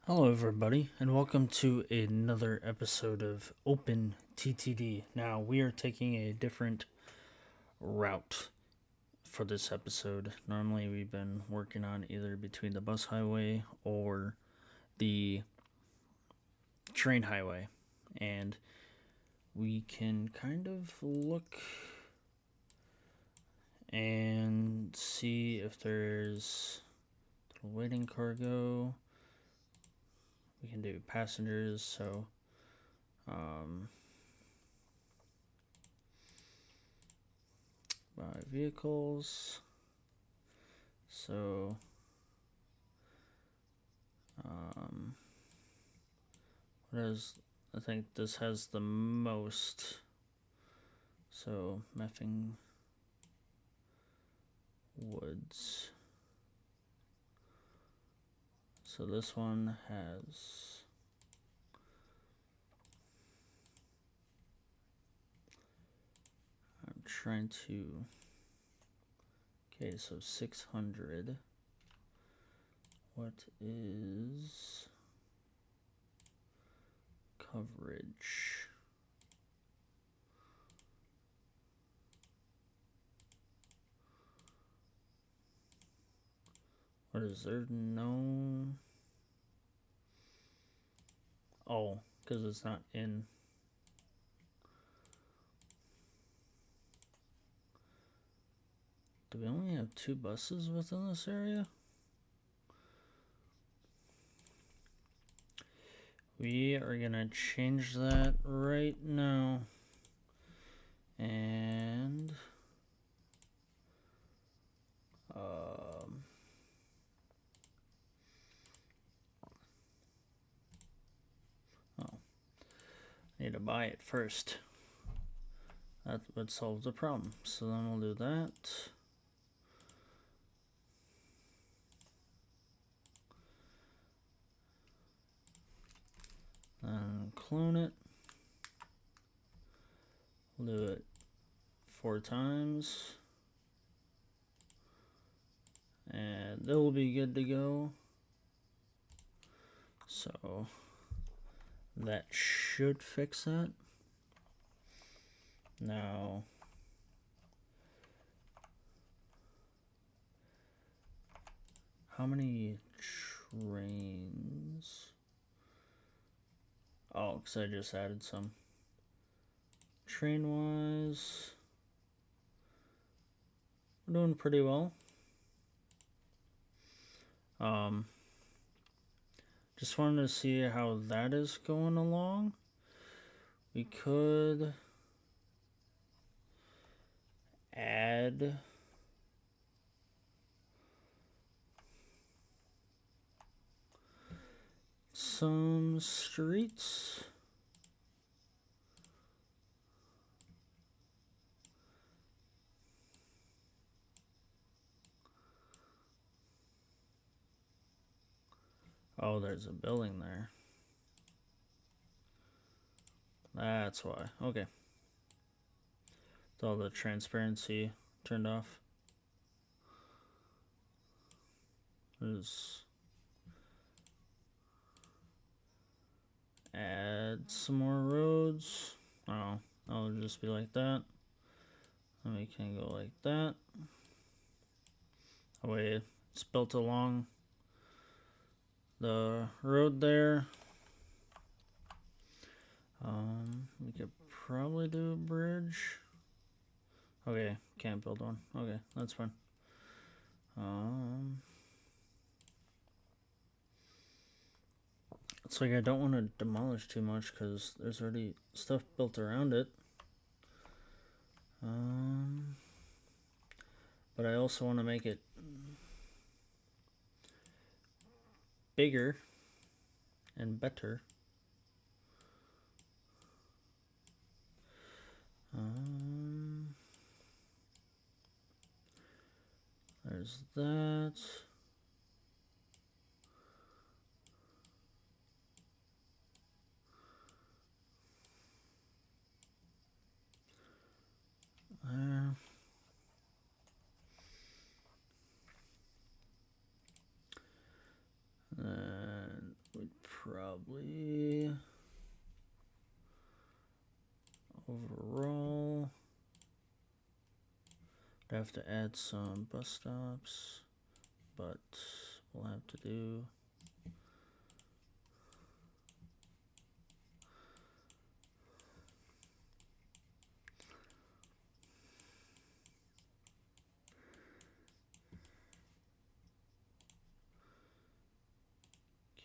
Hello, everybody, and welcome to another episode of Open TTD. Now, we are taking a different route for this episode. Normally, we've been working on either between the bus highway or the train highway, and we can kind of look and see if there's waiting cargo. We can do passengers, so by vehicles. So what is, I think this has the most. So Meffing Woods. So this one has I'm trying to okay, so 600. What is coverage? What is there? No. Oh, because it's not in. Do we only have 2 buses within this area? We are gonna change that right now. And need to buy it first. That would solve the problem. So then we'll do that. Then clone it. We'll do it 4 times. And they'll be good to go. So that should fix that. Now, how many trains? Oh, because I just added some. Train-wise, we're doing pretty well. Just wanted to see how that is going along. We could add some streets. Oh, there's a building there. That's why. Okay. With all the transparency turned off. Just add some more roads. Oh, I'll just be like that. And we can go like that. That way it's built along the road there. We could probably do a bridge. Okay, can't build one. Okay, that's fine. It's like I don't want to demolish too much because there's already stuff built around it. But I also want to make it bigger and better. There's that. And we'd probably overall I'd have to add some bus stops, but we'll have to do.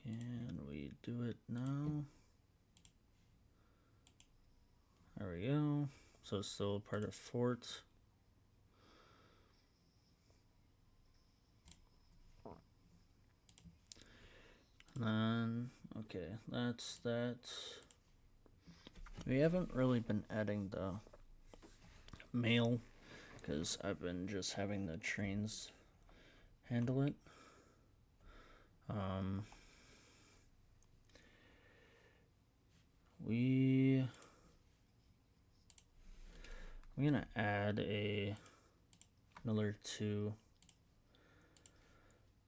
Can we do it now? There we go. So it's still part of Fort. And then, okay, that's that. We haven't really been adding the mail because I've been just having the trains handle it. I'm gonna add another 2.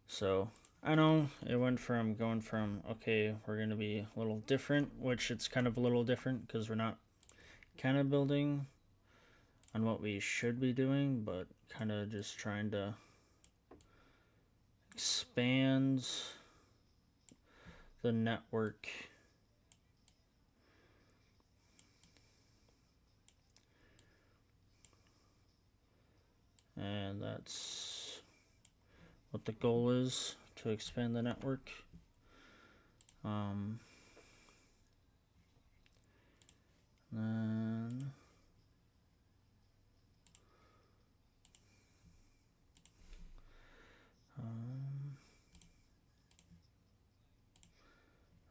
So I know it went from going from, okay, we're gonna be a little different, which it's kind of a little different because we're not kind of building on what we should be doing, but kind of just trying to expand the network. And that's what the goal is, to expand the network. Then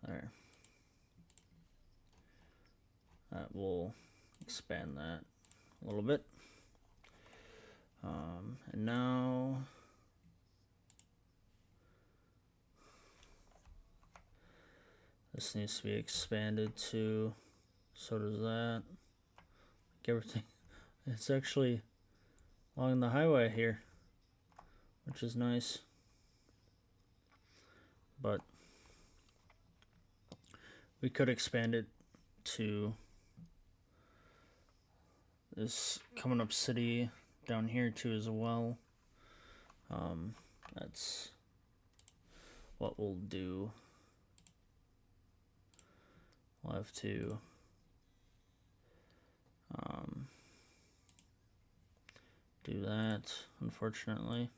there. That will expand that a little bit. And now this needs to be expanded too. So does that. Like everything. It's actually along the highway here, which is nice. But we could expand it to this coming up city down here too as well. That's what we'll do. We'll have to do that, unfortunately.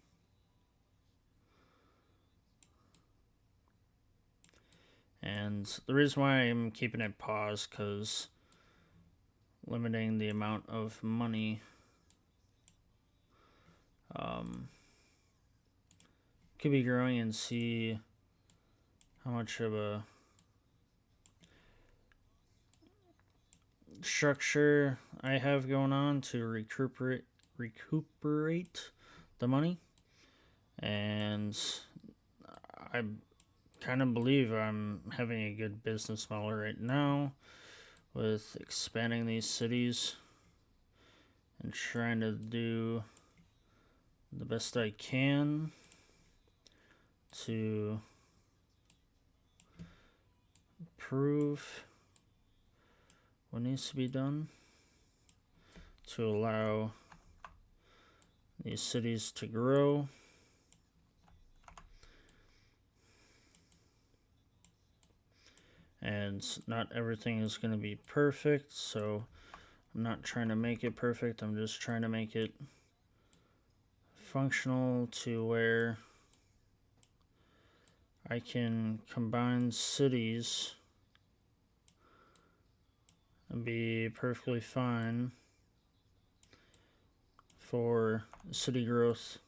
And the reason why I'm keeping it paused, because limiting the amount of money could be growing, and see how much of a structure I have going on to recuperate the money. And I kind of believe I'm having a good business model right now with expanding these cities and trying to do the best I can to improve what needs to be done to allow these cities to grow. And not everything is going to be perfect, so I'm not trying to make it perfect. I'm just trying to make it functional to where I can combine cities and be perfectly fine for city growth.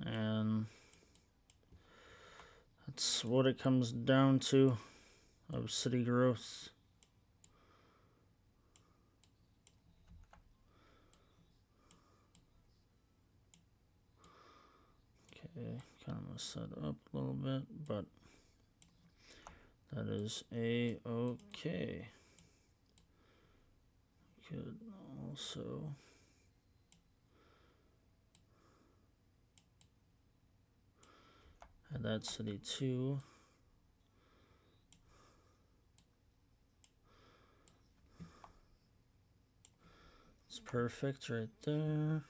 And that's what it comes down to, of city growth. Okay, kind of messed that up a little bit, but that is a-okay. Could also that city too. It's perfect right there.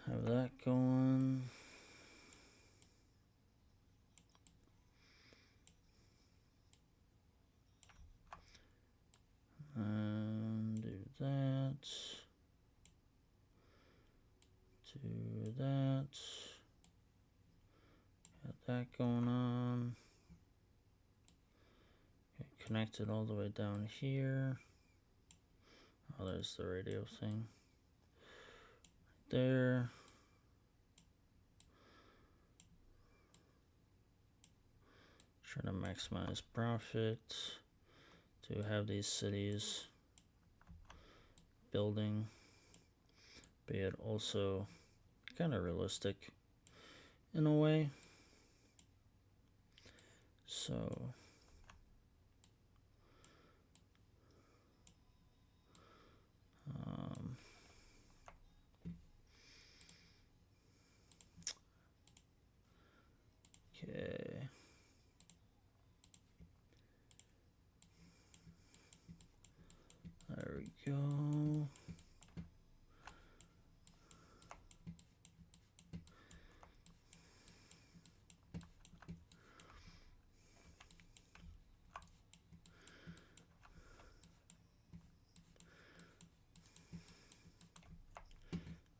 Have that going. And do that. Do that. Got that going on. Okay, connected all the way down here. Oh, there's the radio thing. Right there. Trying to maximize profit to have these cities building, but yet also kind of realistic in a way. So okay. There we go.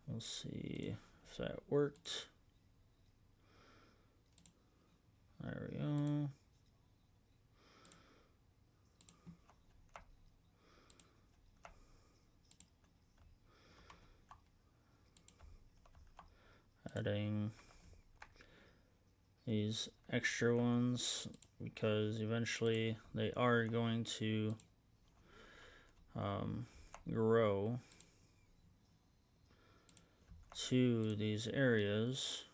We'll see if that worked. There we go. Adding these extra ones because eventually they are going to grow to these areas.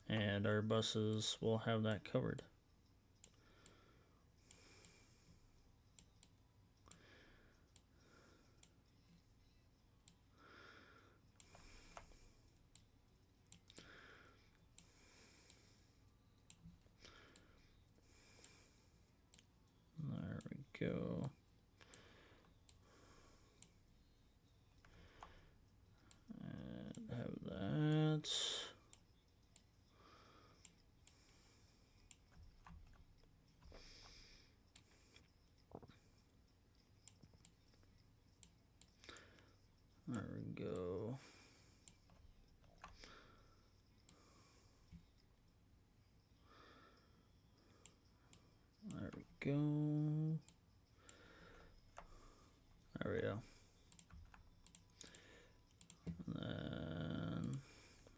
And our buses will have that covered. There we go. And have that. There we go. There we go. There we go. And then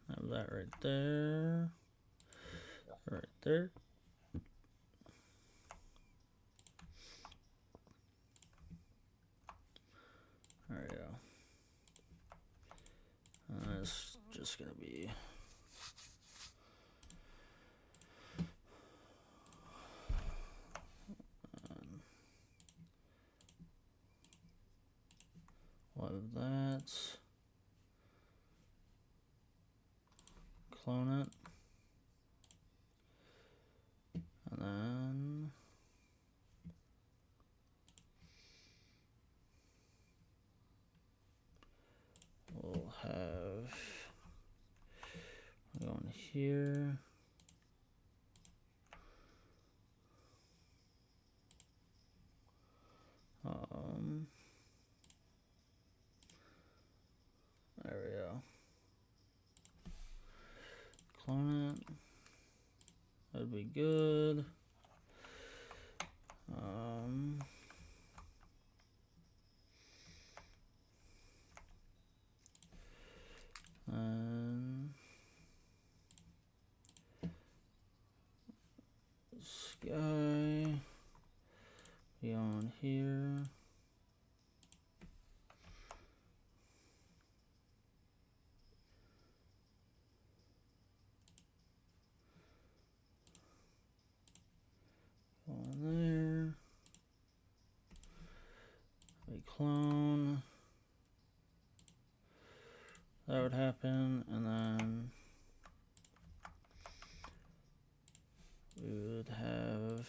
have that right there. Right there. There we go. It's just gonna be one of that. Clone it. And then we'll have going here. There we go. Clone it. That'd be good. And sky be on here. On there. would happen, and then we would have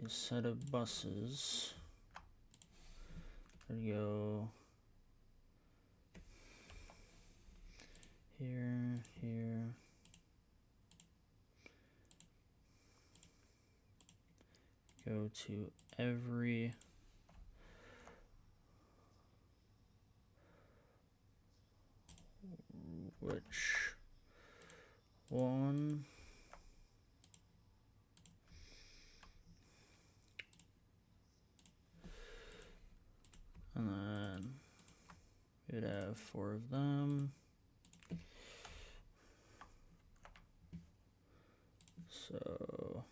a set of buses that go here, here, go to every which one and then we'd have 4 of them. So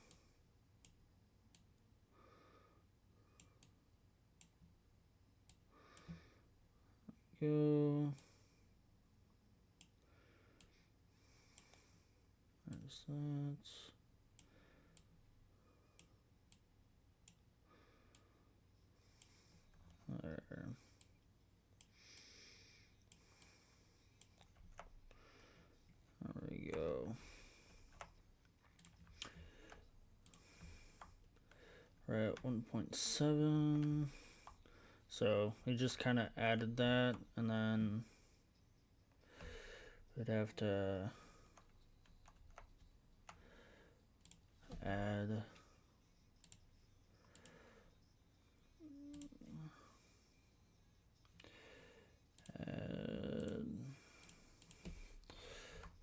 go. There's that. There. There we go. We're at 1.7. So we just kind of added that, and then we'd have to add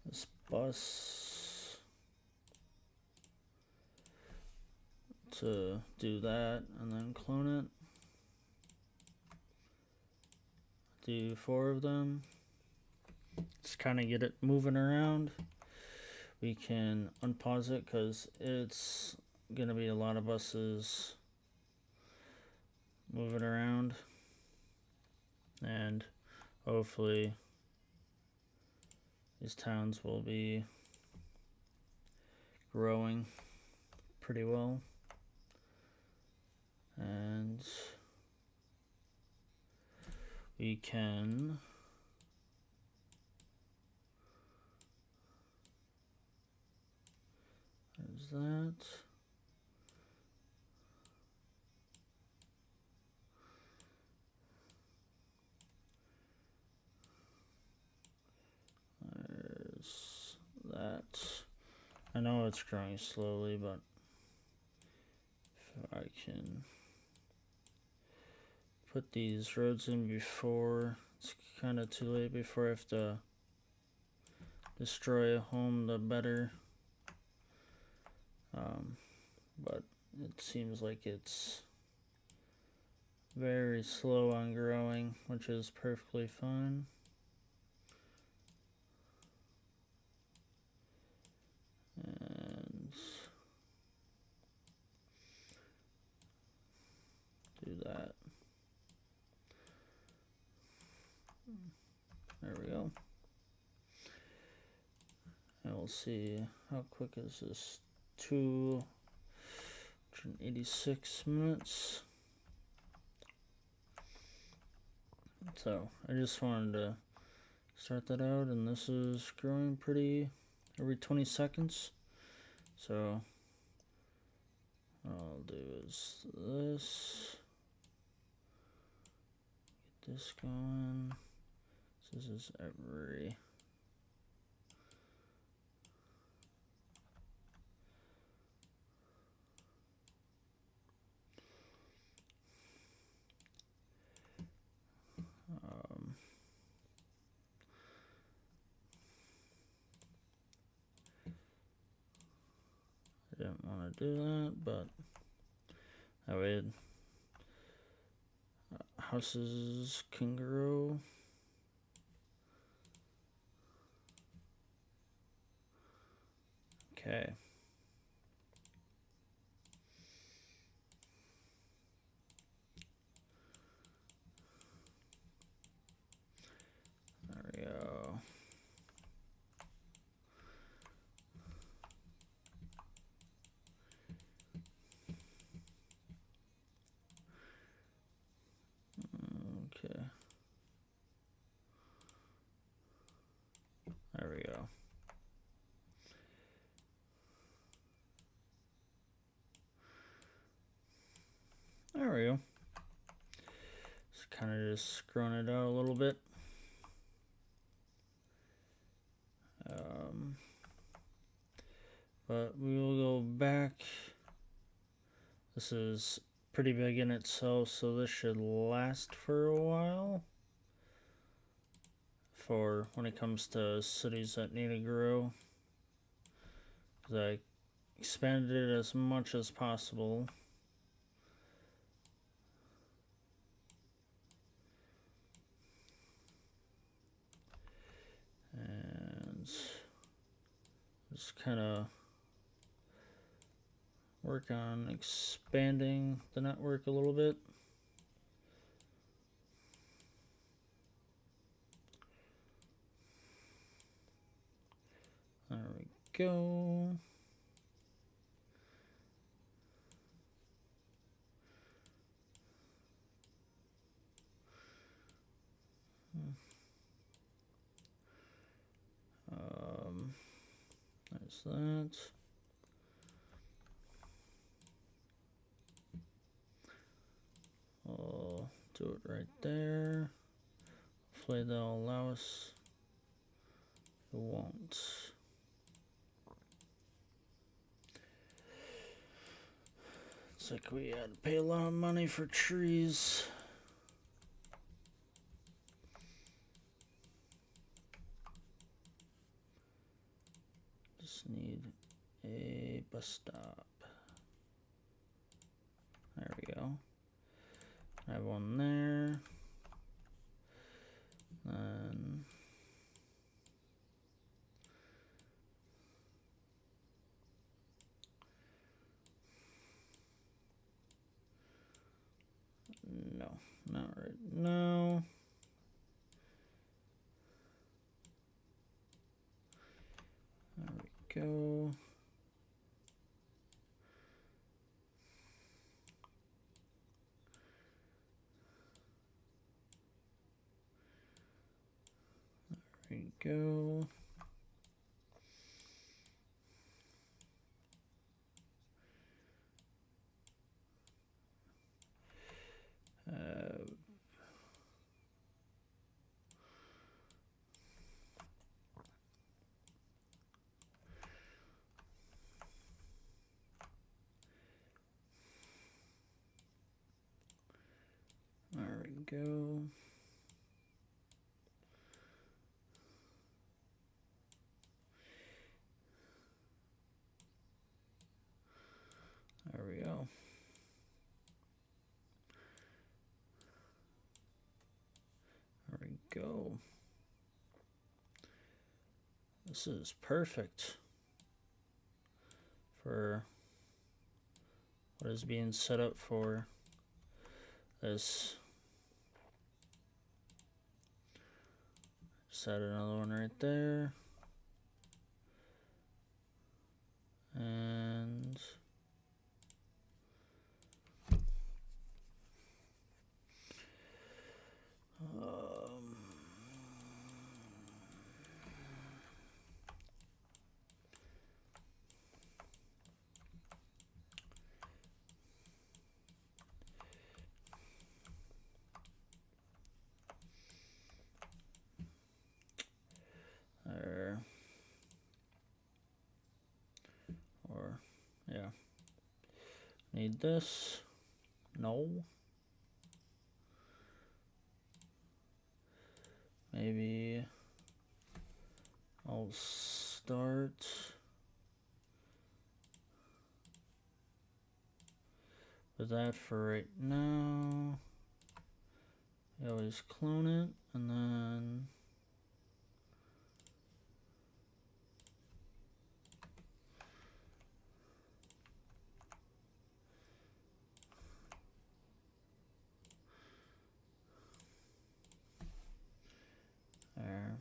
this bus to do that, and then clone it. Do 4 of them. Just kind of get it moving around. We can unpause it because it's going to be a lot of buses moving around. And hopefully these towns will be growing pretty well. And we can there's that. There's that. I know it's growing slowly, but if I can put these roads in before it's kind of too late, before I have to destroy a home, the better. But it seems like it's very slow on growing, which is perfectly fine. And do that. There we go. And we'll see how quick is this. 286 minutes. So I just wanted to start that out, and this is growing pretty every 20 seconds. So what I'll do is this. Get this going. This is every I didn't want to do that, but that way houses can grow. Okay. There we go. Okay. There we go. Just kind of just screwing it out a little bit. But we will go back. This is pretty big in itself, so this should last for a while. For when it comes to cities that need to grow. Because I expanded it as much as possible. And just kind of work on expanding the network a little bit. There we go. There's that. I'll do it right there. Hopefully they'll allow us. It won't. It's like we had to pay a lot of money for trees. Just need a bus stop. There we go. I have one there. Then no, not right now. There we go. There we go. There we go. There we go. There we go. This is perfect for what is being set up for this. Just add another one right there. And there. Or, yeah. Need this. No. Maybe I'll start with that for right now. I always clone it and then there.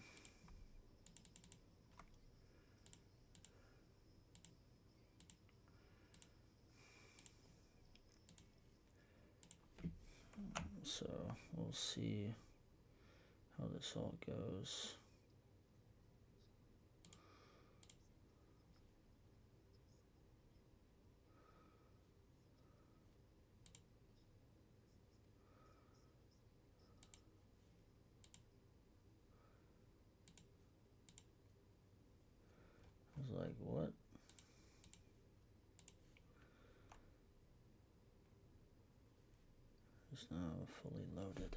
So we'll see how this all goes. is now fully loaded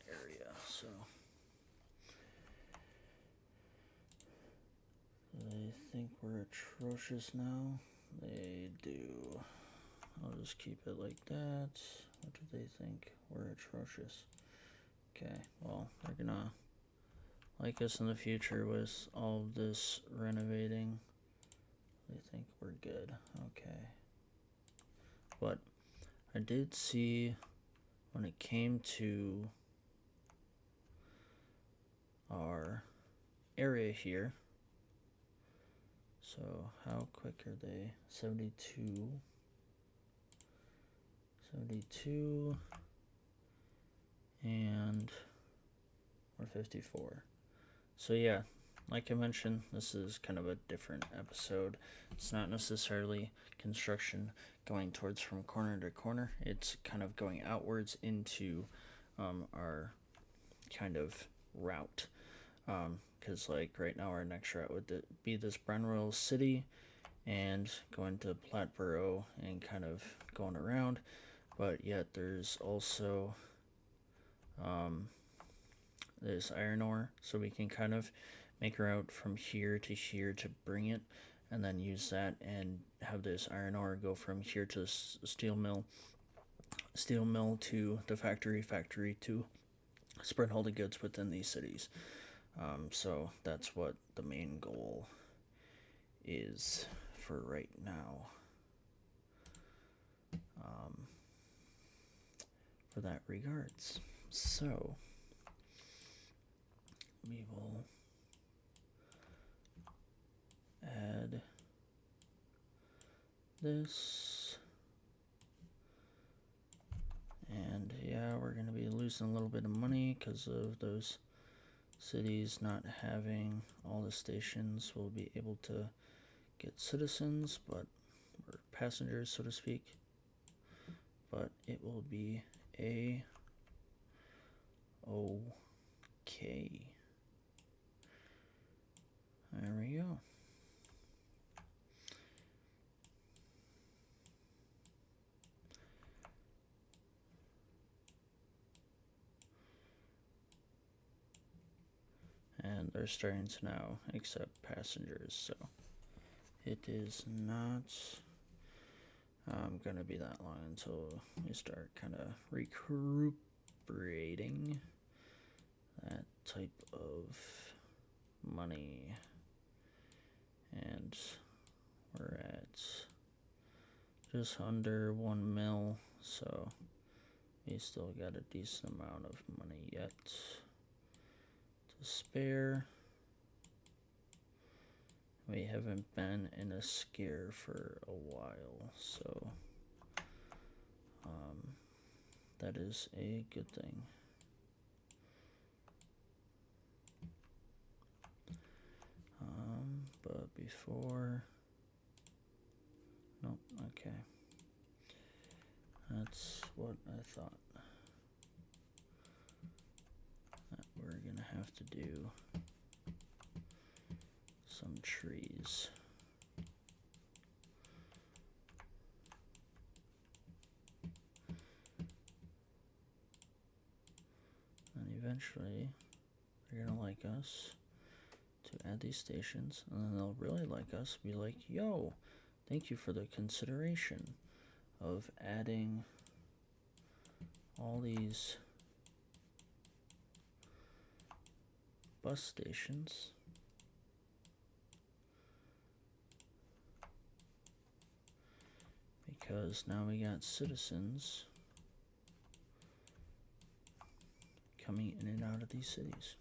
area, so they think we're atrocious now. They do. I'll just keep it like that. What do they think? We're atrocious. Okay, well, they're gonna like us in the future with all of this renovating. They think we're good. Okay. But I did see when it came to our area here. So how quick are they? 72. 72. And we're 54. So yeah, like I mentioned, this is kind of a different episode. It's not necessarily construction going towards from corner to corner. It's kind of going outwards into our kind of route. Because like right now our next route would be this Brown Royal City and going to Plattsboro and kind of going around. But yet there's also this iron ore, so we can kind of make a route from here to bring it, and then use that and have this iron ore go from here to the steel mill to the factory to spread all the goods within these cities. So that's what the main goal is for right now. For that regards. So we will add this, and yeah, we're going to be losing a little bit of money because of those cities not having all the stations. We'll be able to get citizens, or passengers, so to speak, but it will be okay. There we go. And they're starting to now accept passengers, so it is not going to be that long until we start kind of recuperating that type of money. And we're at just under 1 mil, so we still got a decent amount of money yet to spare. We haven't been in a scare for a while, so that is a good thing. But before, nope, okay. That's what I thought. That we're gonna have to do some trees. And eventually, they're gonna like us to add these stations, and then they'll really like us, be like, yo, thank you for the consideration of adding all these bus stations. Because now we got citizens coming in and out of these cities.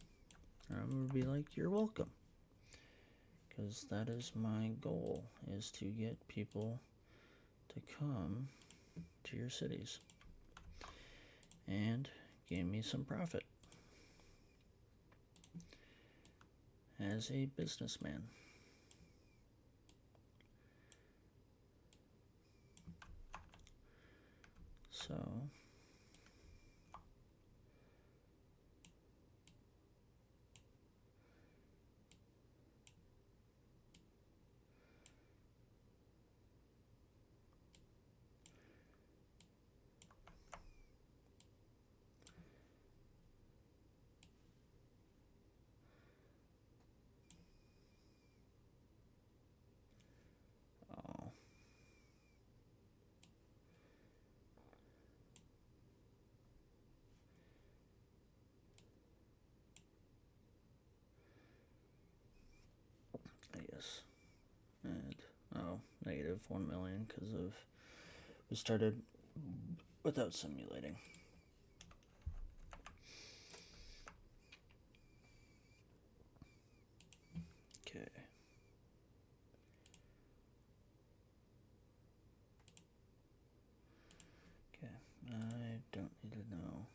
And I'm going to be like, you're welcome. Because that is my goal, is to get people to come to your cities and gain me some profit as a businessman. So negative 1 million because of we started without simulating. Okay. Okay, I don't need to know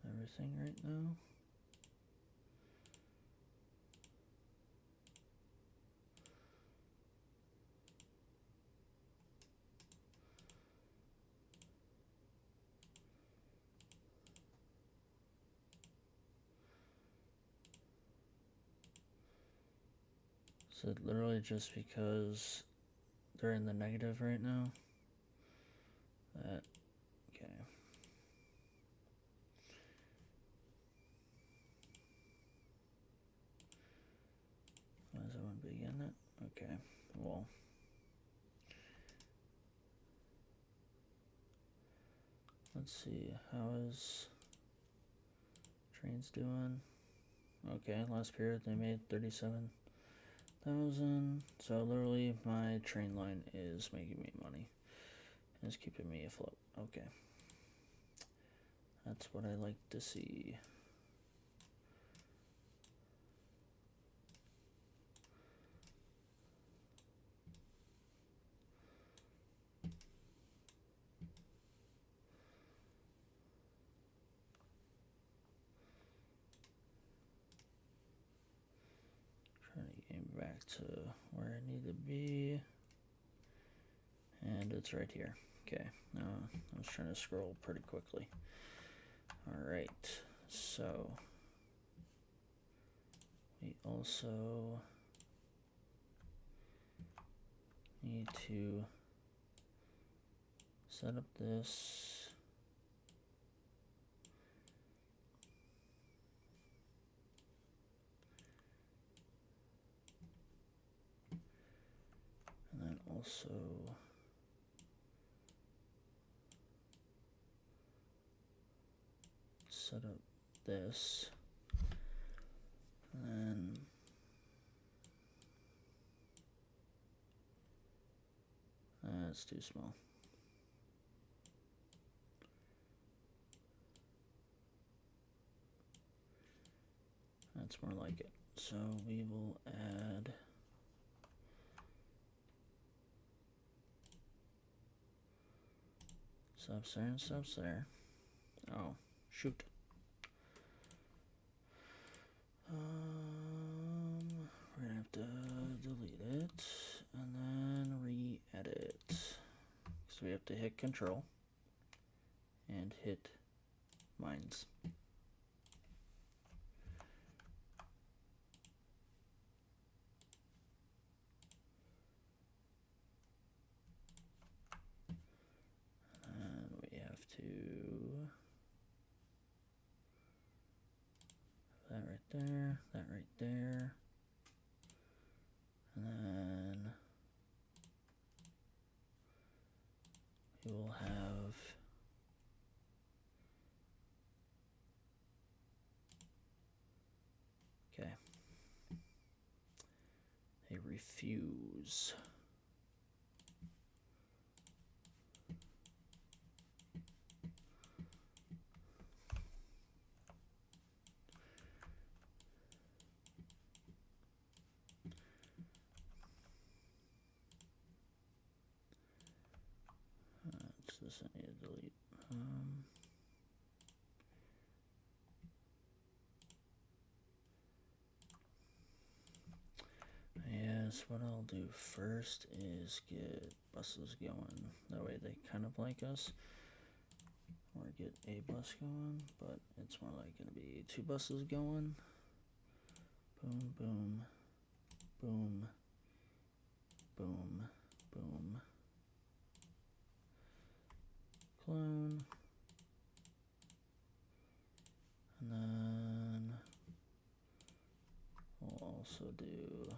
everything right now. So literally just because they're in the negative right now. That, okay. Why does everyone begin it? Okay, well. Let's see, how is trains doing? Okay, last period they made 37,000. So literally my train line is making me money. It's keeping me afloat. Okay. That's what I like to see. Trying to get back to where I need to be. And it's right here. Okay, now I was trying to scroll pretty quickly. Alright, so we also need to set up this. And then also set up this. And then it's too small. That's more like it. So we will add stops there and stops there. Oh, shoot. We're gonna have to delete it and then re-edit. So we have to hit Control and hit Mines. And we have to that right there, that right there, and then we will have okay. They refuse. This I need to delete. Yes, what I'll do first is get buses going. That way they kind of like us. Or get a bus going, but it's more like going to be 2 buses going. Boom, boom, boom, boom, boom. Clone. And then we'll also do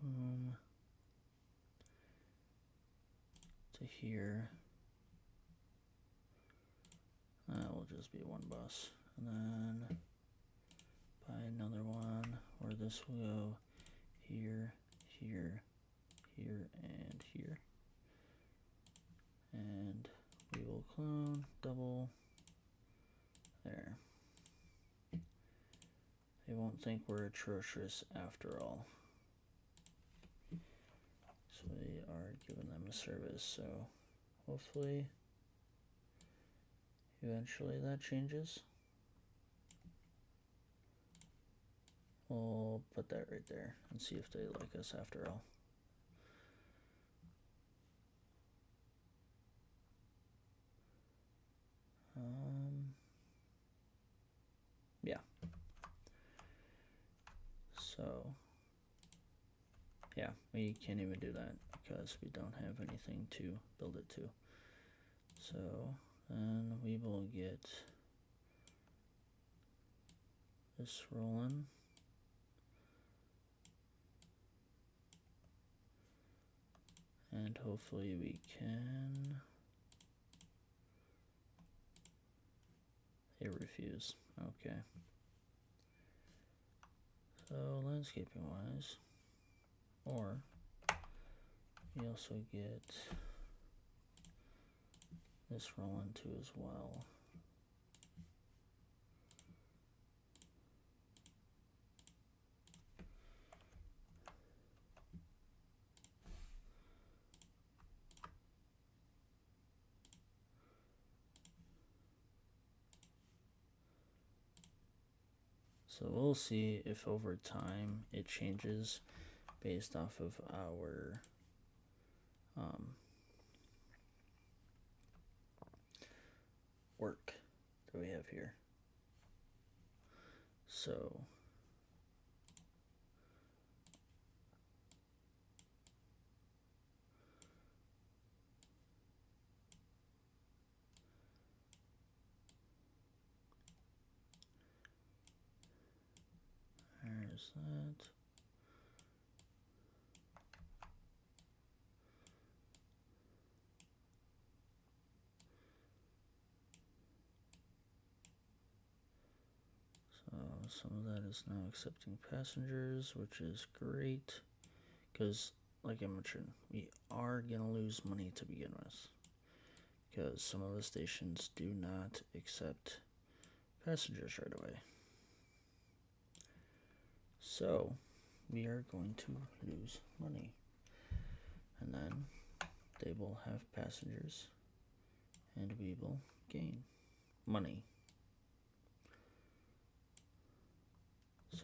boom to here. That will just be 1 bus. and then buy another one where this will go here, here, here, and here. And we will clone, double, there. They won't think we're atrocious after all. So we are giving them a service, so hopefully eventually that changes. We'll put that right there and see if they like us after all. Yeah. So, yeah, we can't even do that because we don't have anything to build it to. So, then we will get this rolling. And hopefully we can. They refuse. Okay. So landscaping wise, or we also get this rolling too as well. So we'll see if over time it changes based off of our work that we have here. So there's that. So some of that is now accepting passengers, which is great, because like I mentioned, we are going to lose money to begin with, because some of the stations do not accept passengers right away. So we are going to lose money, and then they will have passengers and we will gain money.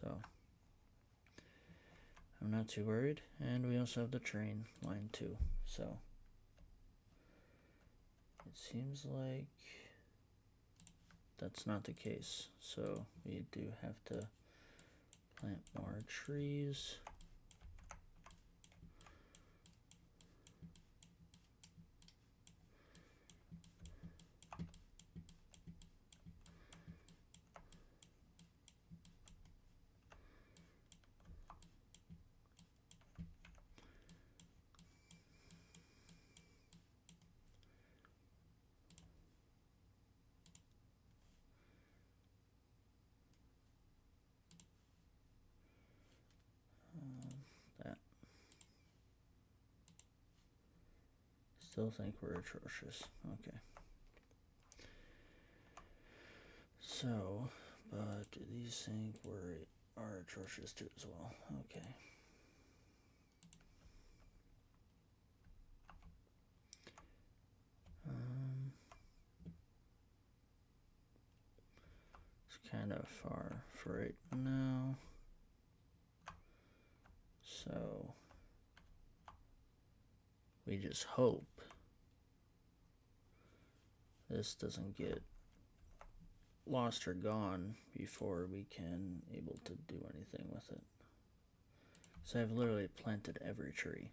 So I'm not too worried, and we also have the train line too, so it seems like that's not the case. So we do have to plant more trees. That. Still think we're atrocious. Okay. So, but these think are atrocious too as well. Okay. It's kind of far for right now. So we just hope this doesn't get lost or gone before we can able to do anything with it. So I've literally planted every tree.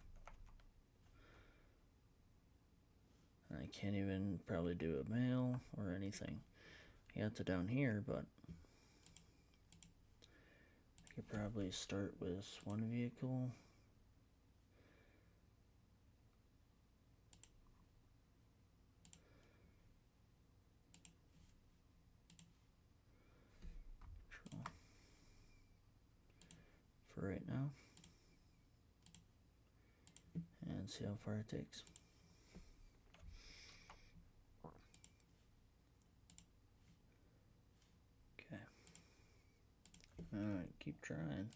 And I can't even probably do a mail or anything. I got to down here, but I could probably start with one vehicle. for right now and see how far it takes. Okay. Alright, keep trying.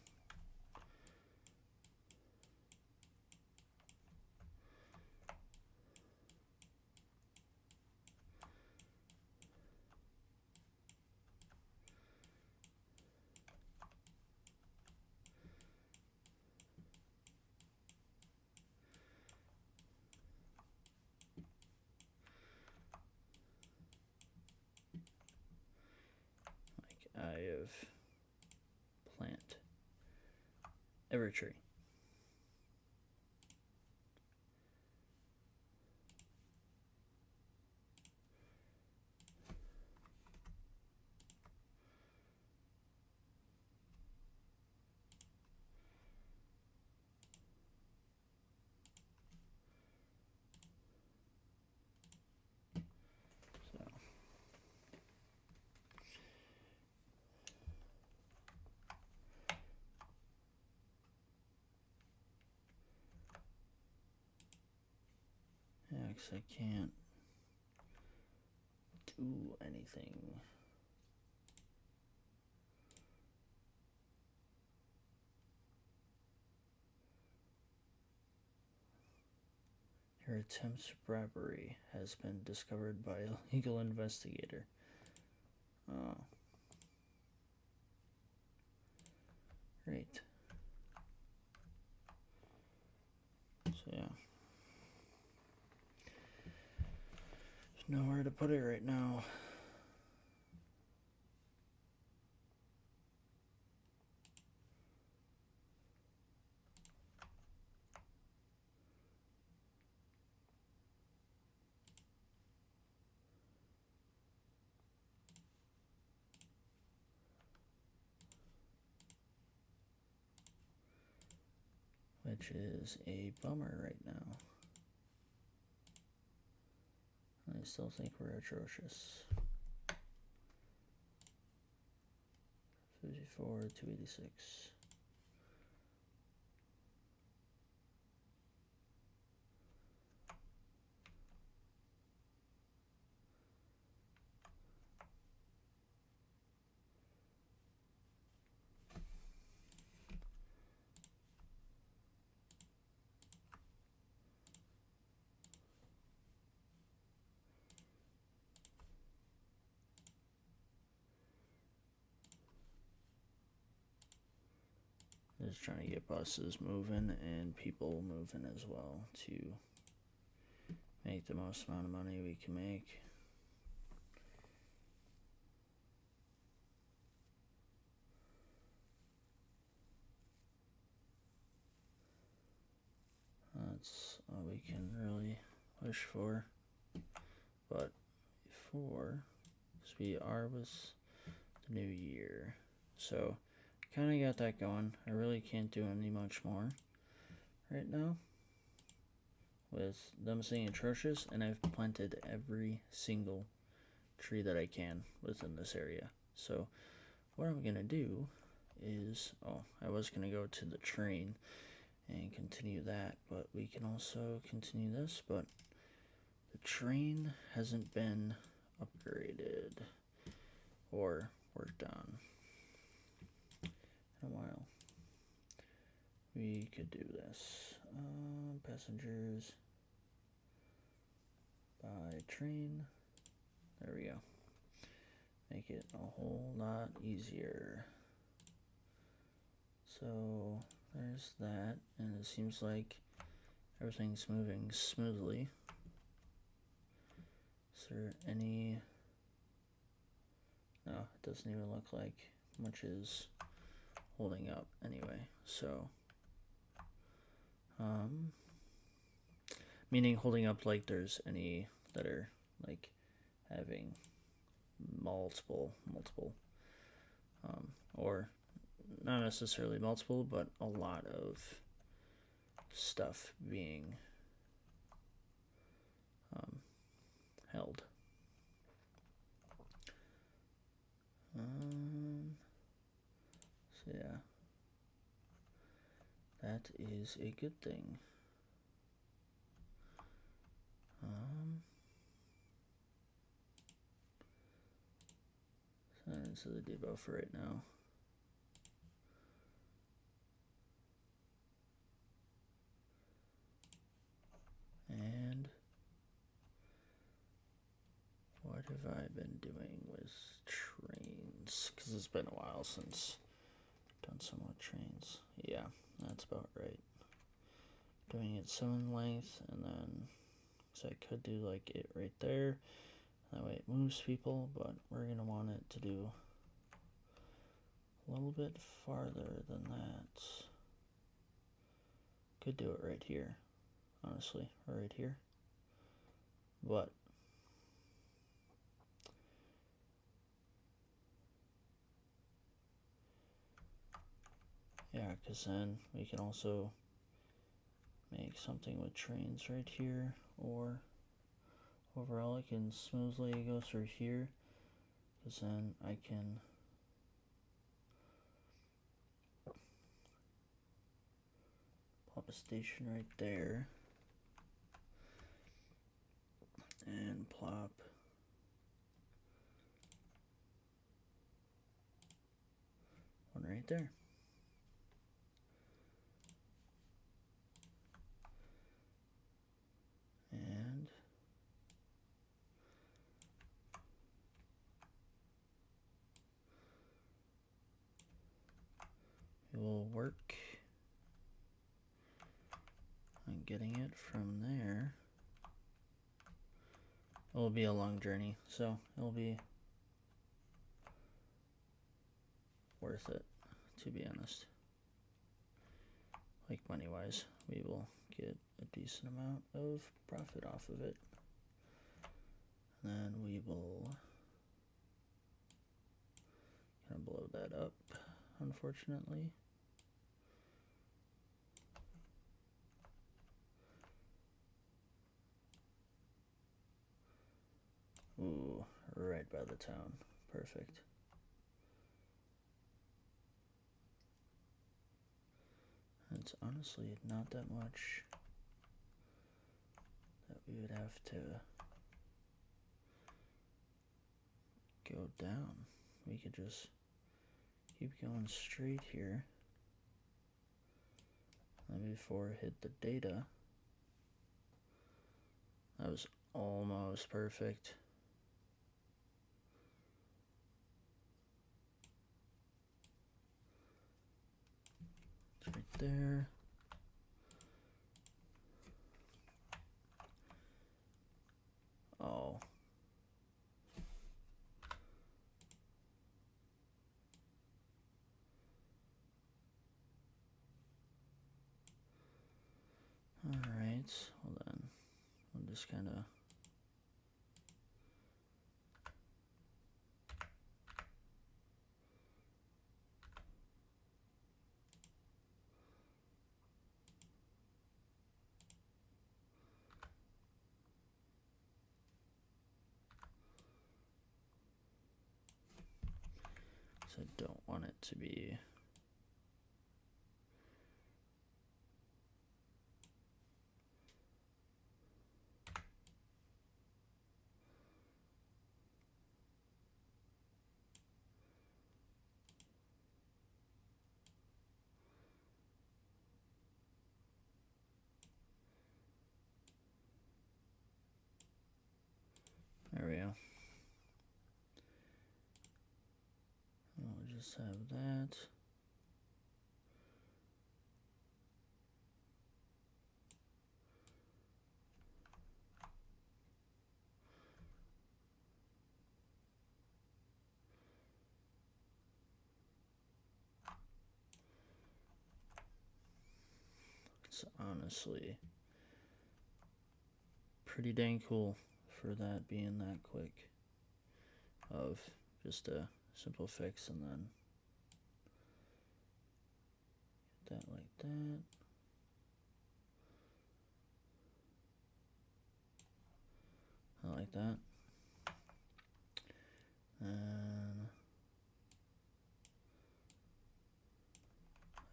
Eye of plant. Every tree. So yeah, 'cause I can't do anything. Her attempts robbery has been discovered by a legal investigator. Oh. Great. So yeah. There's nowhere to put it right now. Which is a bummer right now. I still think we're atrocious. 54, 286. Just trying to get buses moving and people moving as well to make the most amount of money we can make. That's all we can really wish for. But before, we are with the new year. So, kind of got that going. I really can't do any much more right now with them saying atrocious, and I've planted every single tree that I can within this area. So what I'm gonna do is, I was gonna go to the train and continue that, but we can also continue this, but the train hasn't been upgraded or worked on in a while. We could do this. Passengers by train. There we go. Make it a whole lot easier. So there's that, and it seems like everything's moving smoothly. Is there any... No, it doesn't even look like much is holding up anyway. So meaning holding up like there's any that are like having multiple or not necessarily multiple, but a lot of stuff being held. So yeah, that is a good thing. Send it to the debug for right now. And what have I been doing with trains? Because it's been a while since I've done some with trains. Yeah, that's about right. Doing it 7 length, and then, so I could do like it right there. That way it moves people, but we're going to want it to do a little bit farther than that. Could do it right here, honestly, right here. But yeah, because then we can also make something with trains right here, or overall I can smoothly go through here, because then I can plop a station right there and plop one right there. And we will work on getting it from there. It will be a long journey, so it'll be worth it, to be honest. Like money-wise, we will get a decent amount of profit off of it. And then we will kind of blow that up, unfortunately. Ooh, right by the town. Perfect. It's honestly not that much that we would have to go down. We could just keep going straight here. And before it hit the data, that was almost perfect. It's right there. Oh. Alright, well then, we'll just kind of I don't want it to be there we go. We'll just have that. It's honestly pretty dang cool for that being that quick of just a simple fix, and then get that like that. I like that. And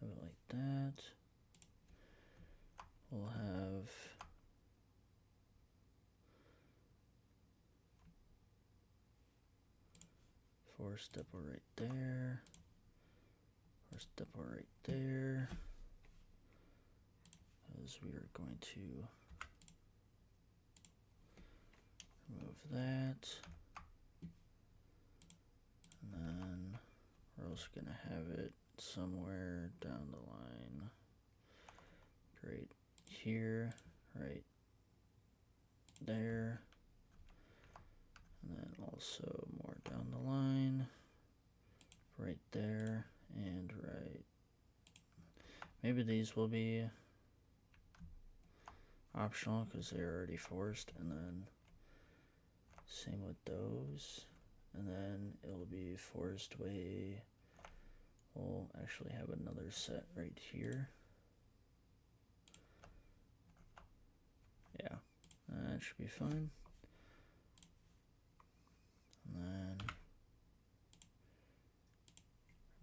have it like that. Forest depot right there. Forest depot right there. Because we are going to remove that. And then we're also going to have it somewhere down the line. Right here, right there. And then also more down the line. Right there and right. Maybe these will be optional because they're already forced, and then same with those, and then it'll be forced way. We'll actually have another set right here. Yeah, that should be fine. And then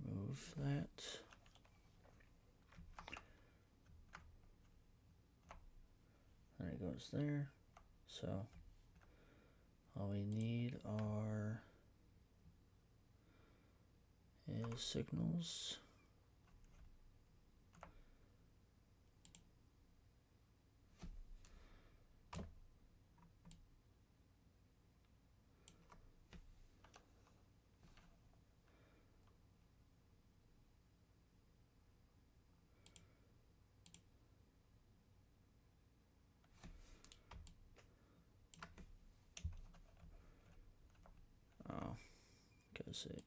move that. And it goes there. So all we need is signals. Oh, because it.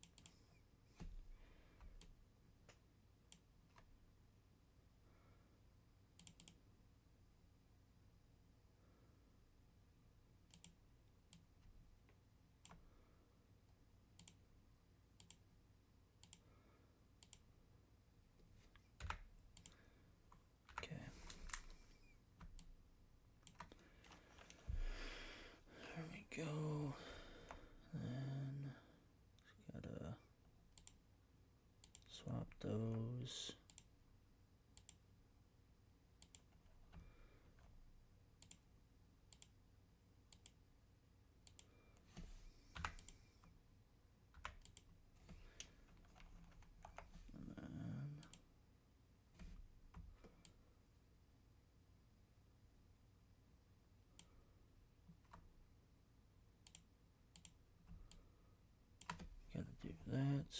Okay. There we go. Then gotta swap those. Gotta do that.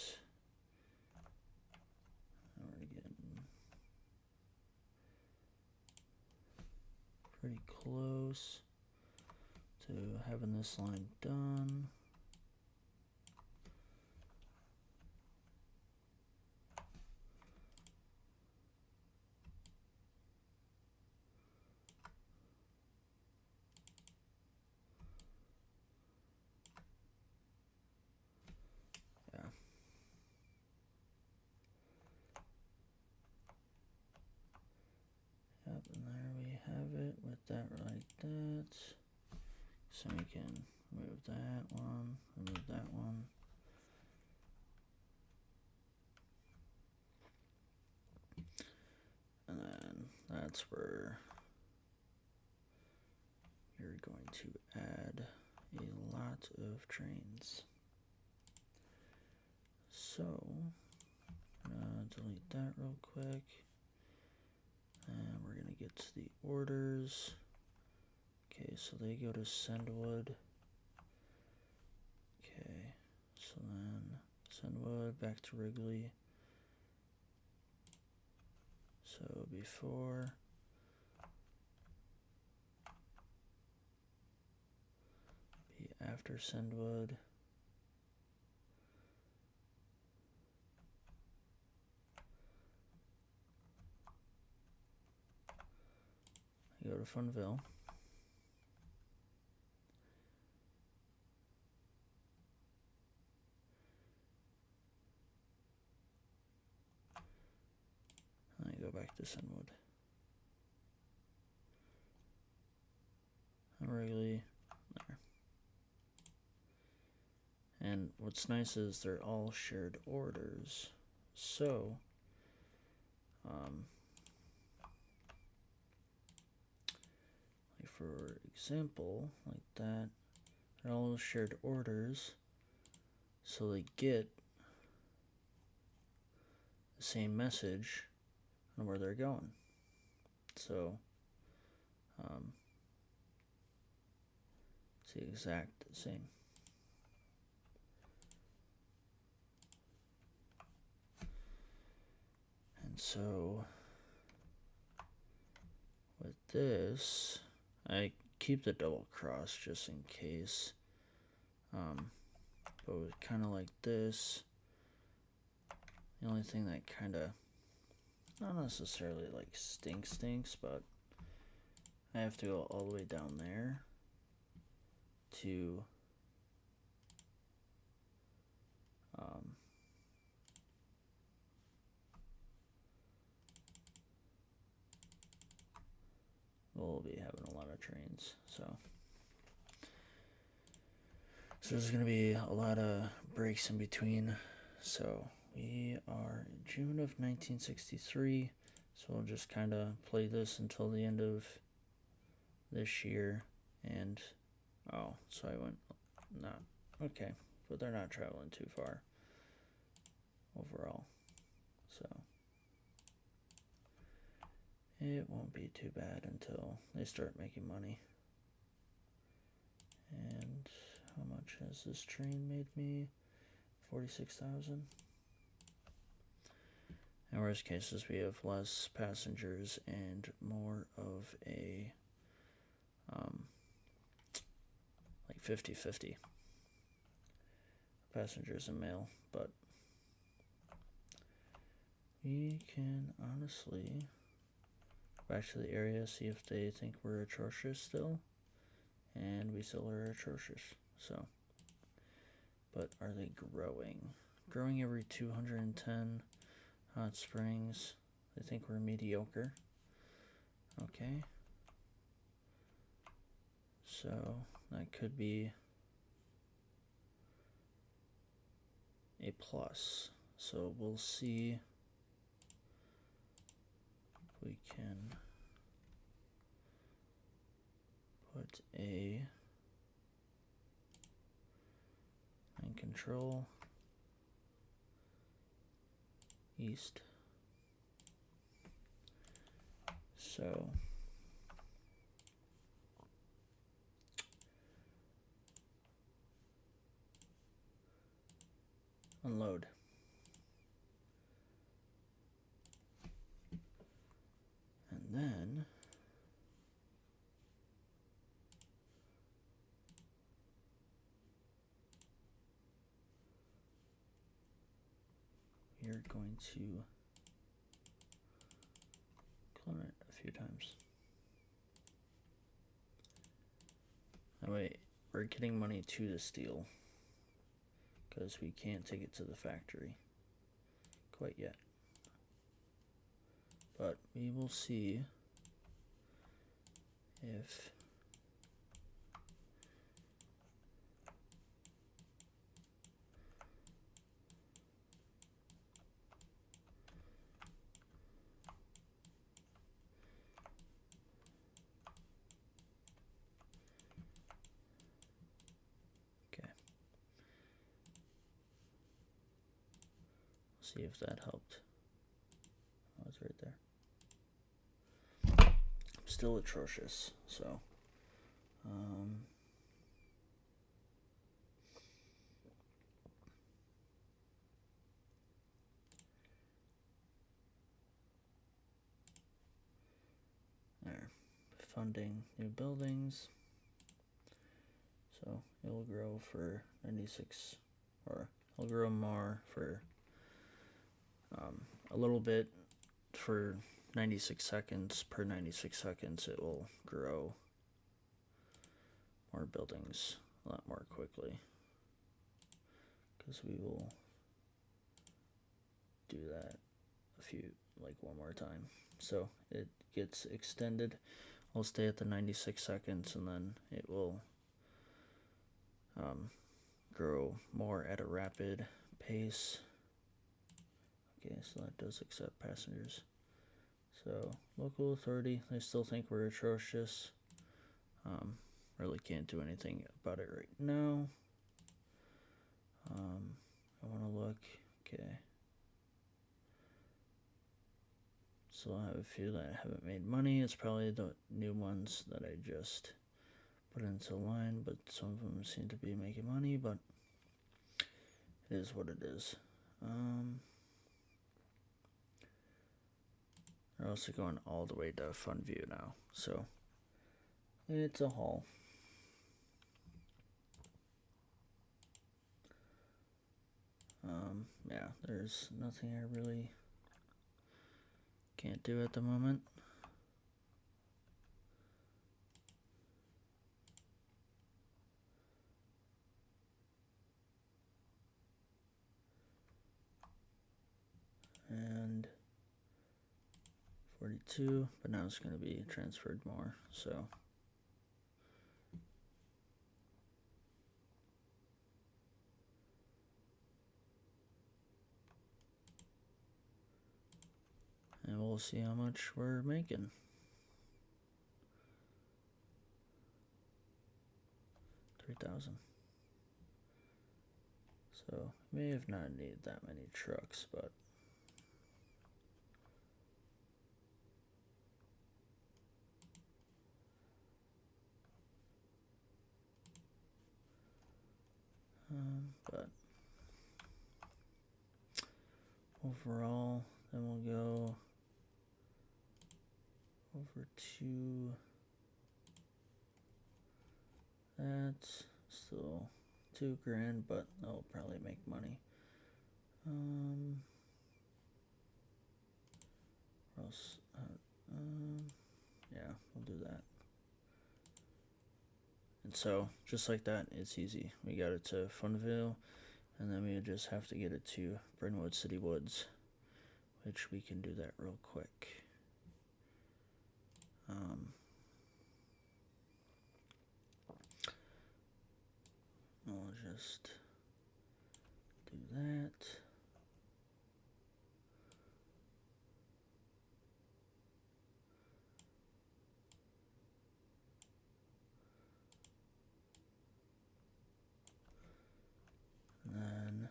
And we're getting pretty close to having this line done. Yeah. Yep, and there we have it with that like that. So we can move that one, remove that one. And then that's where you're going to add a lot of trains. So, I'm gonna delete that real quick. And we're gonna get to the orders. Okay, so they go to Sendwood. Okay, so then Sendwood back to Wrigley. So before be after Sendwood. I go to Funville. And I go back to Sendwood. And Wrigley, there. And what's nice is they're all shared orders. So, like for example, like that, they're all shared orders. so they get the same message on where they're going. So it's the exact same. And so with this, I keep the double cross just in case. But with kind of like this, the only thing that kind of, not necessarily like stinks, but I have to go all the way down there to we'll be having a lot of trains, so there's going to be a lot of breaks in between. So we are in June of 1963, so we'll just kind of play this until the end of this year. And so I went not okay, but they're not traveling too far overall, so it won't be too bad until they start making money. And how much has this train made me? 46,000. In worst cases, we have less passengers and more of a like 50-50 passengers and mail, but we can honestly go back to the area, see if they think we're atrocious still, and we still are atrocious. So, but are they growing? Growing every 210. Hot Springs, they think we're mediocre. Okay. So that could be a plus. So we'll see if we can put a line control east. So unload. And then we are going to clone it a few times. That way we're getting money to the steel, because we can't take it to the factory quite yet. But we will see if see if that helped. Oh, it's right there. Still atrocious, so there. Funding new buildings. So it'll grow for 96, or it'll grow more for a little bit for 96 seconds. Per 96 seconds, it will grow more buildings a lot more quickly, because we will do that one more time. So it gets extended. We'll stay at the 96 seconds, and then it will grow more at a rapid pace. Okay, so that does accept passengers. So local authority, they still think we're atrocious. Really can't do anything about it right now. Okay. So I have a few that haven't made money. It's probably the new ones that I just put into line, but some of them seem to be making money, but it is what it is. They're also going all the way to Fun View now, so it's a haul. Yeah, there's nothing I really can't do at the moment. And 42, but now it's going to be transferred more, so and we'll see how much we're making. 3,000. So may have not needed that many trucks, but overall, then we'll go over to that's still $2,000, but that'll probably make money. Else, yeah, we'll do that. And so, just like that, it's easy. We got it to Funville, and then we just have to get it to Brynwood City Woods, which we can do that real quick. I'll just do that. And then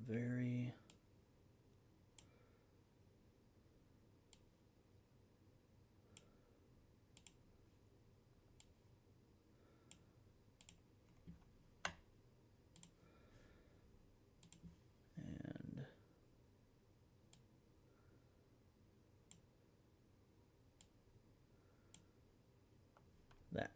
very and that.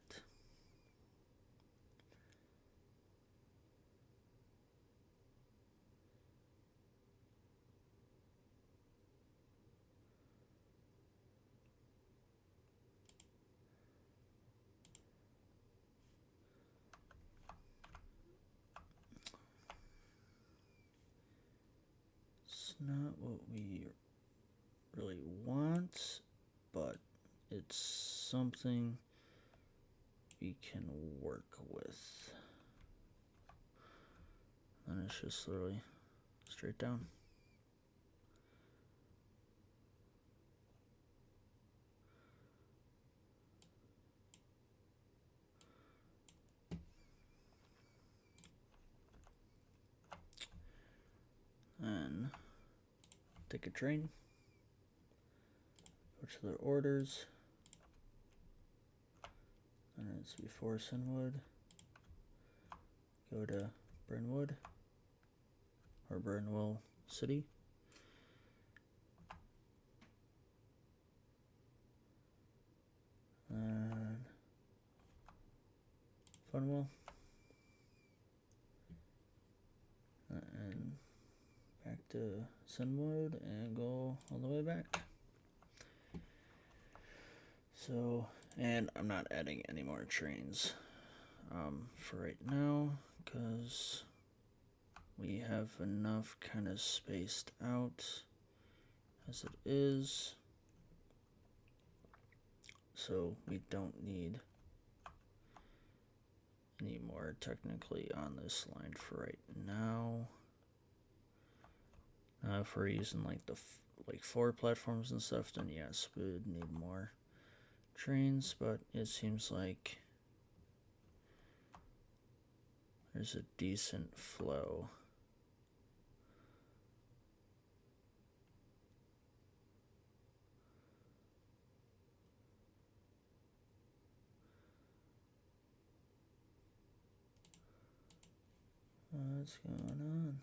It's not what we really want, but it's something we can work with. And it's just literally straight down. And take a train, go to the orders, and it's before Sinwood, go to Brynwood, or Brynwell City, and Funwell, and back to Sinwood, and go all the way back. So, and I'm not adding any more trains for right now, because we have enough kind of spaced out as it is. So we don't need any more technically on this line for right now. Now if we're using like the 4 platforms and stuff, then yes, we would need more trains, but it seems like there's a decent flow. What's going on?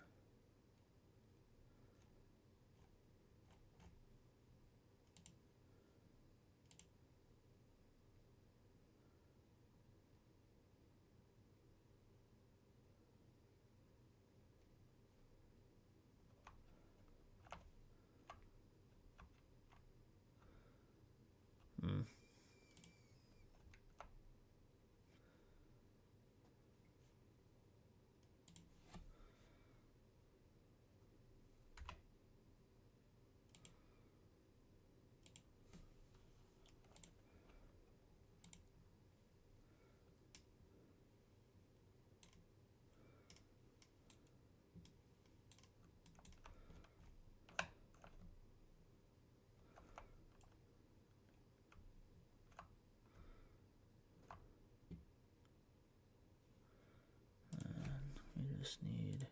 We just need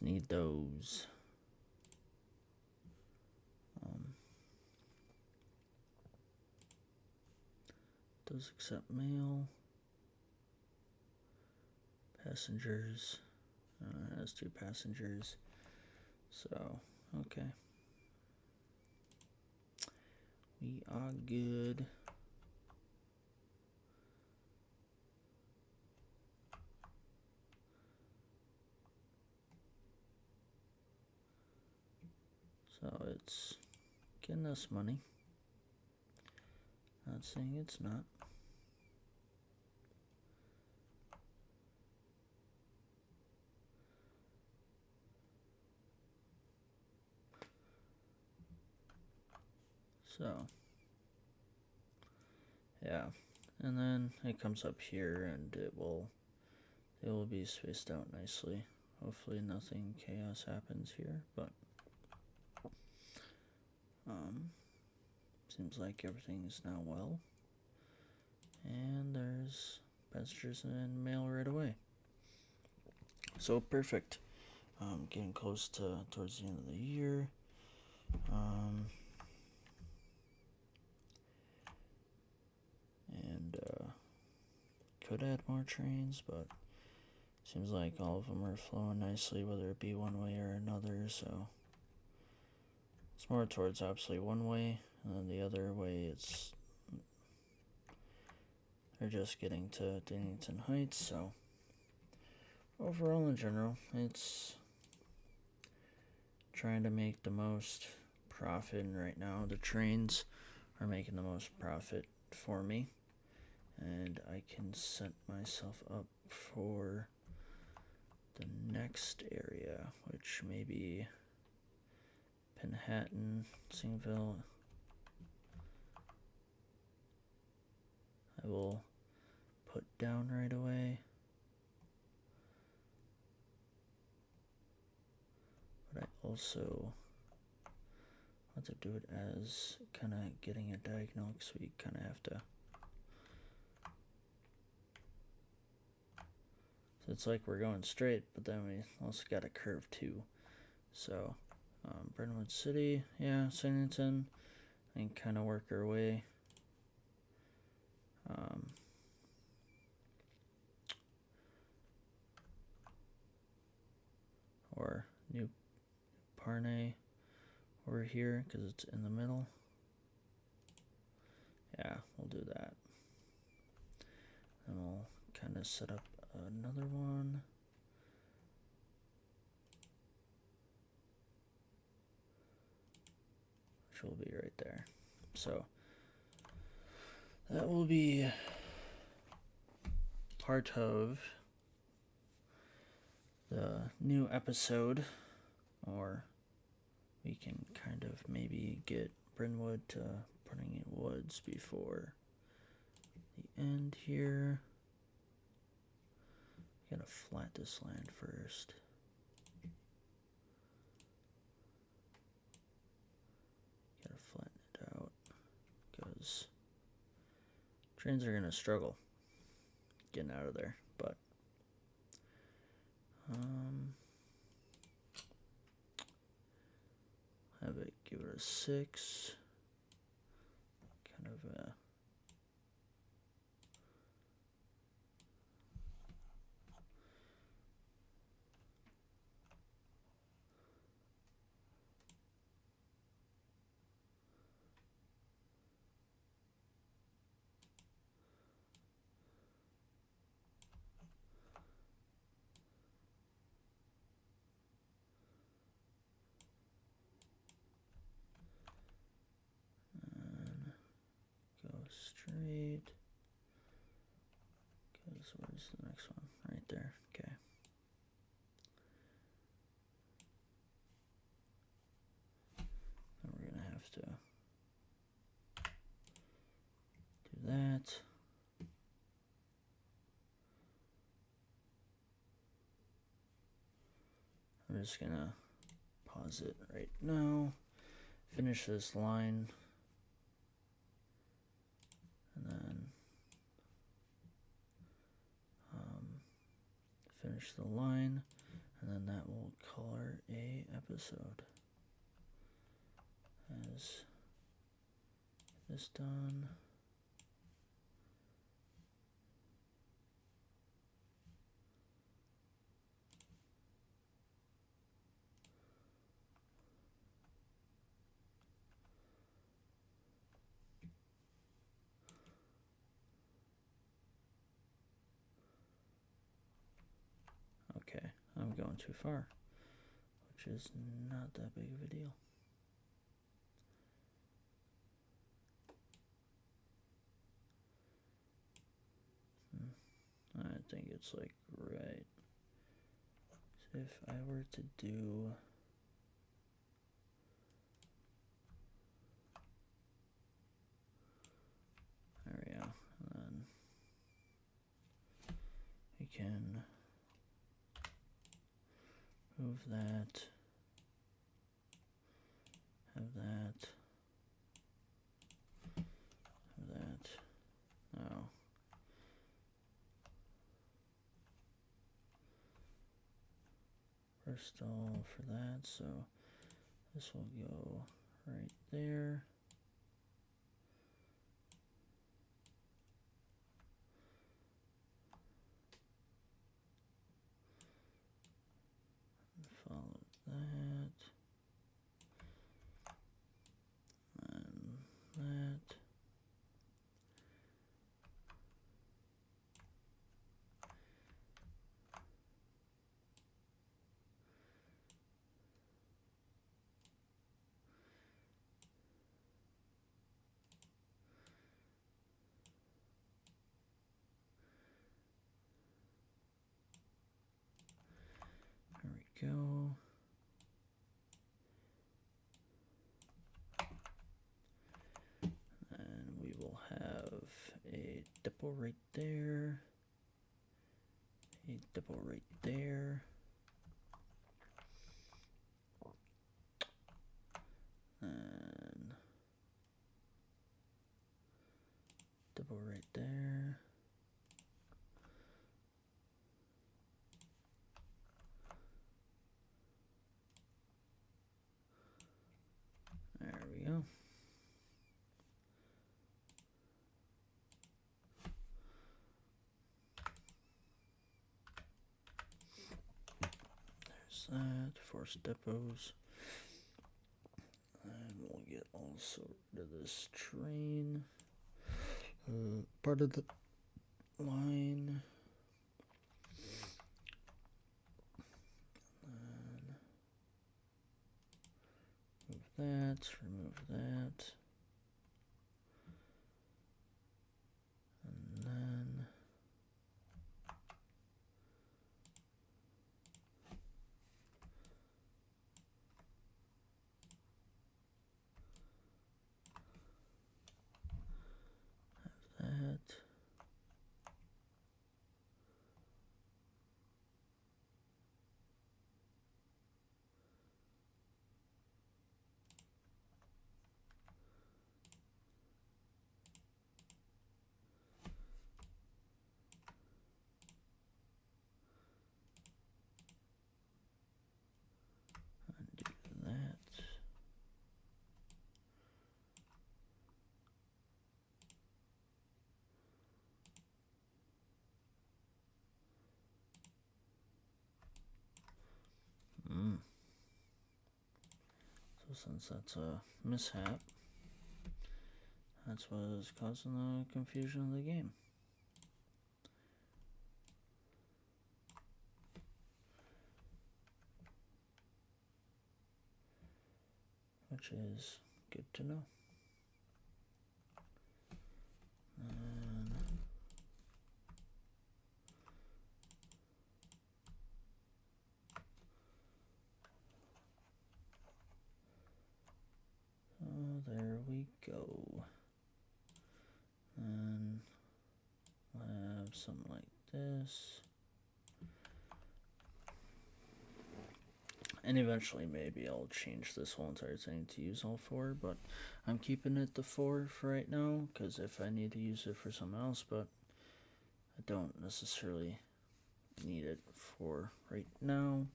need those. Does accept mail. Passengers. Has 2 passengers. So, okay. We are good. So it's getting us money. Not saying it's not. So, yeah. And then it comes up here and it will be spaced out nicely. Hopefully nothing chaos happens here, but seems like everything is now well. And there's passengers and mail right away. So perfect. Getting close towards the end of the year. And could add more trains, but seems like all of them are flowing nicely, whether it be one way or another. So it's more towards obviously one way, and then the other way they're just getting to Dennington Heights. So overall, in general, it's trying to make the most profit. And right now, the trains are making the most profit for me, and I can set myself up for the next area, which may be Manhattan, Singville. I will put down right away. But I also want to do it as kind of getting a diagonal, because we kind of have to. So it's like we're going straight, but then we also got a curve too. So Brentwood City, yeah, Sennington, and kind of work our way. Or New Parnay over here, because it's in the middle. Yeah, we'll do that. And we'll kind of set up another one. Which will be right there. So that will be part of the new episode, or we can kind of maybe get Brentwood to putting in woods before the end here. Gotta flat this line first. Gotta flatten it out because trains are gonna struggle getting out of there, but have it, give it a 6. Kind of a straight, because where's the next one? Right there. Okay. And we're gonna have to do that. I'm just gonna pause it right now, finish this line, and then finish the line, and then that will color a episode. As this done. Okay, I'm going too far, which is not that big of a deal. I think it's like right. So if I were to do there we go, and then we can move that, have that, have that. Oh. First all for that, so this will go right there. Follow that. And that. There we go. And we will have a dipple right there. A dipple right there. And dipple right there. There we go. There's that, 4 steppos. And we'll get also rid of this train. Part of the line. And remove that. And then have that. So since that's a mishap, that's what is causing the confusion of the game. Which is good to know. There we go. And we'll have something like this. And eventually maybe I'll change this whole entire thing to use all 4, but I'm keeping it to 4 for right now, because if I need to use it for something else, but I don't necessarily need it for right now.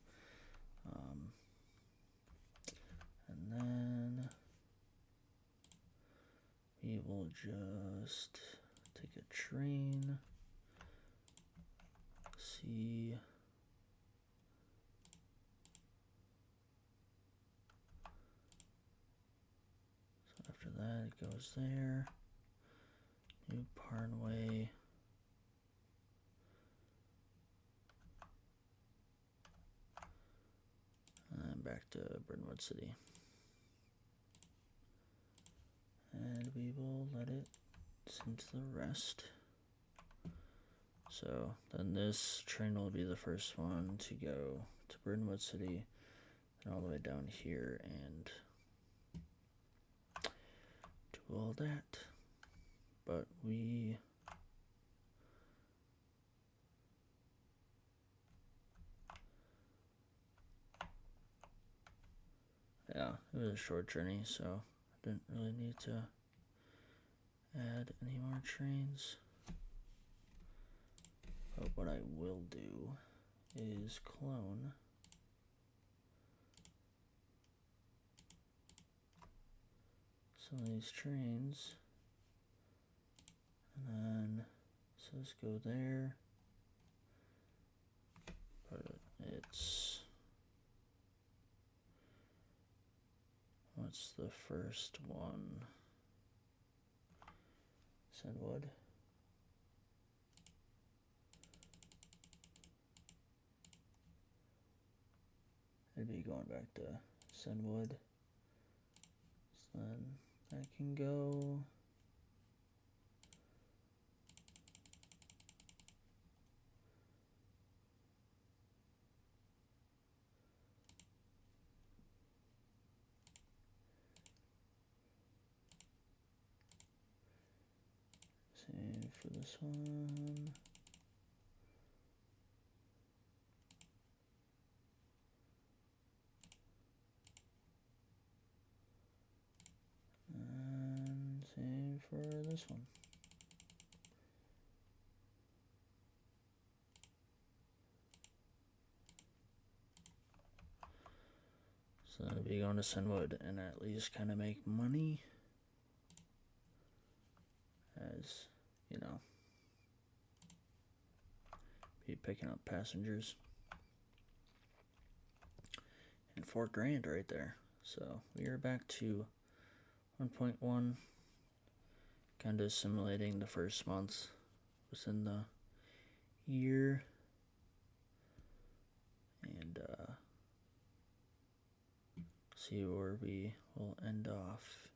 And then we will just take a train, see. So after that, it goes there. New Parnway. And back to Brentwood City. And we will let it send to the rest. So then this train will be the first one to go to Brentwood City and all the way down here and do all that. But yeah, it was a short journey, so I didn't really need to add any more trains. But what I will do is clone some of these trains, and then so let's go there, but it's, what's the first one? Sandwood. It'd be going back to Sandwood. So then that can go. Same for this one. And same for this one. So that'll be going to Sandwood and at least kind of make money, as you know, be picking up passengers. And $4,000 right there. So we are back to 1.1, kind of simulating the first month within the year, and see where we will end off.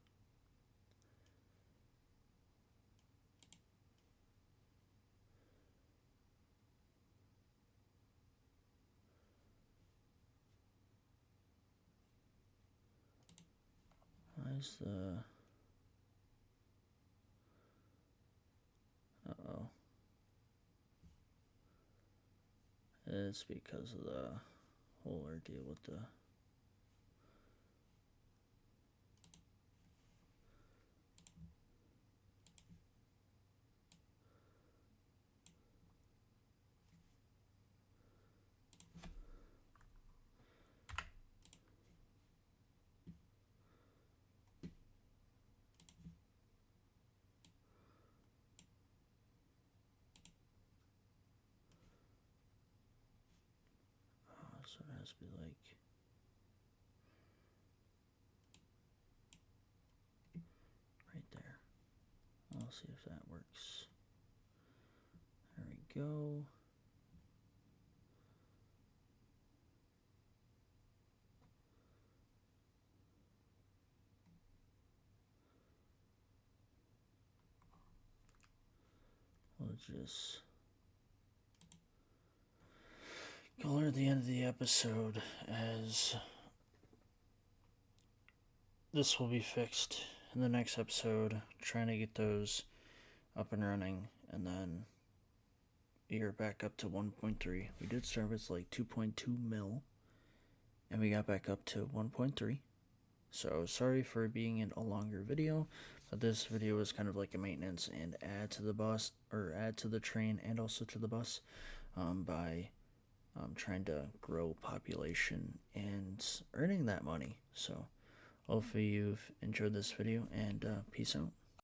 Why is the... Uh-oh. It's because of the whole ordeal with the... So it has to be like... see if that works. There we go. We'll just color the end of the episode as this will be fixed in the next episode, trying to get those up and running, and then you're back up to 1.3. We did start with like 2.2 mil, and we got back up to 1.3. So sorry for being in a longer video, but this video was kind of like a maintenance and add to the bus, or add to the train and also to the bus, by trying to grow population and earning that money. So hopefully you've enjoyed this video, and peace out.